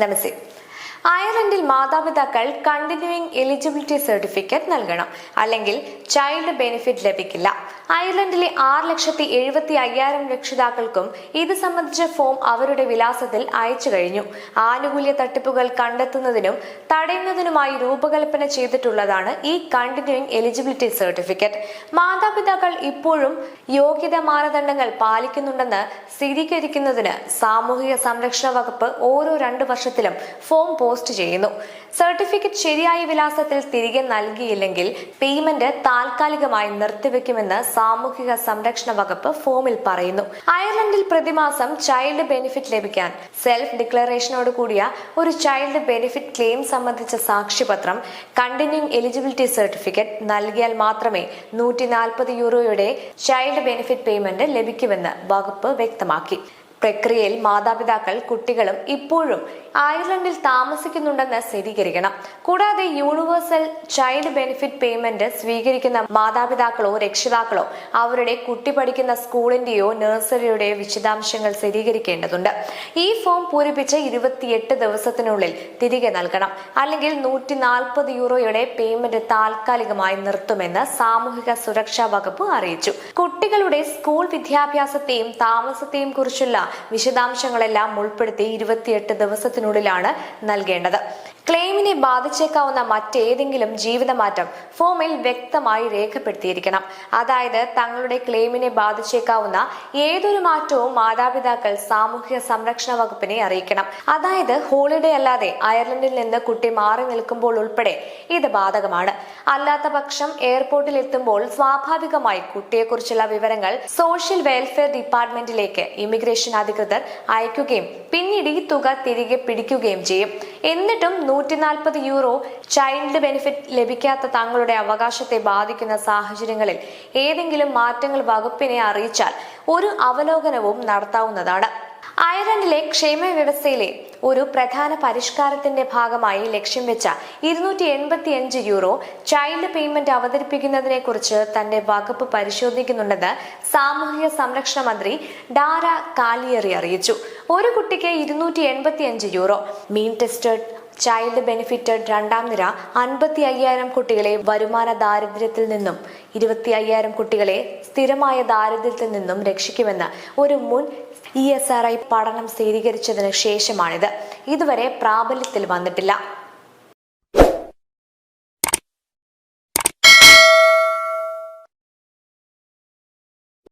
നമസ്തേ. അയർലൻഡിൽ മാതാപിതാക്കൾ continuing eligibility certificate നൽകണം, അല്ലെങ്കിൽ ചൈൽഡ് ബെനിഫിറ്റ് ലഭിക്കില്ല. അയർലൻഡിലെ 6,70,50,000 രക്ഷിതാക്കൾക്കും ഇത് സംബന്ധിച്ച ഫോം അവരുടെ വിലാസത്തിൽ അയച്ചു കഴിഞ്ഞു. ആനുകൂല്യ തട്ടിപ്പുകൾ കണ്ടെത്തുന്നതിനും തടയുന്നതിനുമായി രൂപകൽപ്പന ചെയ്തിട്ടുള്ളതാണ് ഈ കണ്ടിന്യൂയിങ് എലിജിബിലിറ്റി സർട്ടിഫിക്കറ്റ്. മാതാപിതാക്കൾ ഇപ്പോഴും യോഗ്യതാ മാനദണ്ഡങ്ങൾ പാലിക്കുന്നുണ്ടെന്ന് സ്ഥിരീകരിക്കുന്നതിന് സാമൂഹിക സംരക്ഷണ വകുപ്പ് ഓരോ 2 വർഷത്തിലും ഫോം പോസ്റ്റ് ചെയ്യുന്നു. സർട്ടിഫിക്കറ്റ് ശരിയായ വിലാസത്തിൽ തിരികെ നൽകിയില്ലെങ്കിൽ പേയ്മെന്റ് താൽക്കാലികമായി നിർത്തിവെക്കുമെന്ന് സാമൂഹിക സംരക്ഷണ വകുപ്പ് ഫോമിൽ പറയുന്നു. അയർലൻഡിൽ പ്രതിമാസം ചൈൽഡ് ബെനിഫിറ്റ് ലഭിക്കാൻ സെൽഫ് ഡിക്ലറേഷനോട് കൂടിയ ഒരു ചൈൽഡ് ബെനിഫിറ്റ് ക്ലെയിം സംബന്ധിച്ച സാക്ഷ്യപത്രം, കണ്ടിന്യൂയിങ് എലിജിബിലിറ്റി സർട്ടിഫിക്കറ്റ് നൽകിയാൽ മാത്രമേ €140 ചൈൽഡ് ബെനിഫിറ്റ് പേയ്മെന്റ് ലഭിക്കുമെന്ന് വകുപ്പ് വ്യക്തമാക്കി. പ്രക്രിയയിൽ മാതാപിതാക്കൾ കുട്ടികളും ഇപ്പോഴും അയർലൻഡിൽ താമസിക്കുന്നുണ്ടെന്ന് സ്ഥിരീകരിക്കണം. കൂടാതെ യൂണിവേഴ്സൽ ചൈൽഡ് ബെനിഫിറ്റ് പേയ്മെന്റ് സ്വീകരിക്കുന്ന മാതാപിതാക്കളോ രക്ഷിതാക്കളോ അവരുടെ കുട്ടി പഠിക്കുന്ന സ്കൂളിന്റെയോ നഴ്സറിയുടെയോ വിശദാംശങ്ങൾ സ്ഥിരീകരിക്കേണ്ടതുണ്ട്. ഈ ഫോം പൂരിപ്പിച്ച് 28 ദിവസത്തിനുള്ളിൽ തിരികെ നൽകണം, അല്ലെങ്കിൽ €140 പേയ്മെന്റ് താൽക്കാലികമായി നിർത്തുമെന്ന് സാമൂഹിക സുരക്ഷാ വകുപ്പ് അറിയിച്ചു. കുട്ടികളുടെ സ്കൂൾ വിദ്യാഭ്യാസത്തെയും താമസത്തെയും കുറിച്ചുള്ള വിശദാംശങ്ങളെല്ലാം ഉൾപ്പെടുത്തി 28 ദിവസത്തിനുള്ളിലാണ് നൽകേണ്ടത്. ക്ലെയിമിനെ ബാധിച്ചേക്കാവുന്ന മറ്റേതെങ്കിലും ജീവിതമാറ്റം ഫോമിൽ വ്യക്തമായി രേഖപ്പെടുത്തിയിരിക്കണം. അതായത് തങ്ങളുടെ ക്ലെയിമിനെ ബാധിച്ചേക്കാവുന്ന ഏതൊരു മാറ്റവും മാതാപിതാക്കൾ സാമൂഹിക സംരക്ഷണ വകുപ്പിനെ അറിയിക്കണം. അതായത് ഹോളിഡേ അല്ലാതെ അയർലൻഡിൽ നിന്ന് കുട്ടി മാറി നിൽക്കുമ്പോൾ ഉൾപ്പെടെ ഇത് ബാധകമാണ്. അല്ലാത്ത പക്ഷം എയർപോർട്ടിൽ എത്തുമ്പോൾ സ്വാഭാവികമായി കുട്ടിയെക്കുറിച്ചുള്ള വിവരങ്ങൾ സോഷ്യൽ വെൽഫെയർ ഡിപ്പാർട്ട്മെന്റിലേക്ക് ഇമിഗ്രേഷൻ അധികൃതർ അയക്കുകയും പിന്നീട് ഈ തുക തിരികെ പിടിക്കുകയും ചെയ്യും. എന്നിട്ടും €140 ചൈൽഡ് ബെനിഫിറ്റ് ലഭിക്കാത്ത തങ്ങളുടെ അവകാശത്തെ ബാധിക്കുന്ന സാഹചര്യങ്ങളിൽ ഏതെങ്കിലും മാറ്റങ്ങൾ വകുപ്പിനെ അറിയിച്ചാൽ ഒരു അവലോകനവും നടത്താവുന്നതാണ്. അയർലൻഡിലെ ക്ഷേമ വ്യവസ്ഥയിലെ ഒരു പ്രധാന പരിഷ്കാരത്തിന്റെ ഭാഗമായി ലക്ഷ്യം വെച്ച €285 ചൈൽഡ് പേയ്മെന്റ് അവതരിപ്പിക്കുന്നതിനെ കുറിച്ച് തന്റെ വകുപ്പ് പരിശോധിക്കുന്നുണ്ടെന്ന് സാമൂഹിക സംരക്ഷണ മന്ത്രി ഡാര കാലിയറി അറിയിച്ചു. ഒരു കുട്ടിക്ക് €285 മീൻ ടെസ്റ്റഡ് ചൈൽഡ് ബെനിഫിറ്റഡ് 2ാം നിര 55,000 കുട്ടികളെ വരുമാന ദാരിദ്ര്യത്തിൽ നിന്നും 25,000 കുട്ടികളെ സ്ഥിരമായ ദാരിദ്ര്യത്തിൽ നിന്നും രക്ഷിക്കുമെന്ന് ഒരു മുൻ ESRI പഠനം സ്ഥിരീകരിച്ചതിന് ശേഷമാണിത്. ഇതുവരെ പ്രാബല്യത്തിൽ വന്നിട്ടില്ല.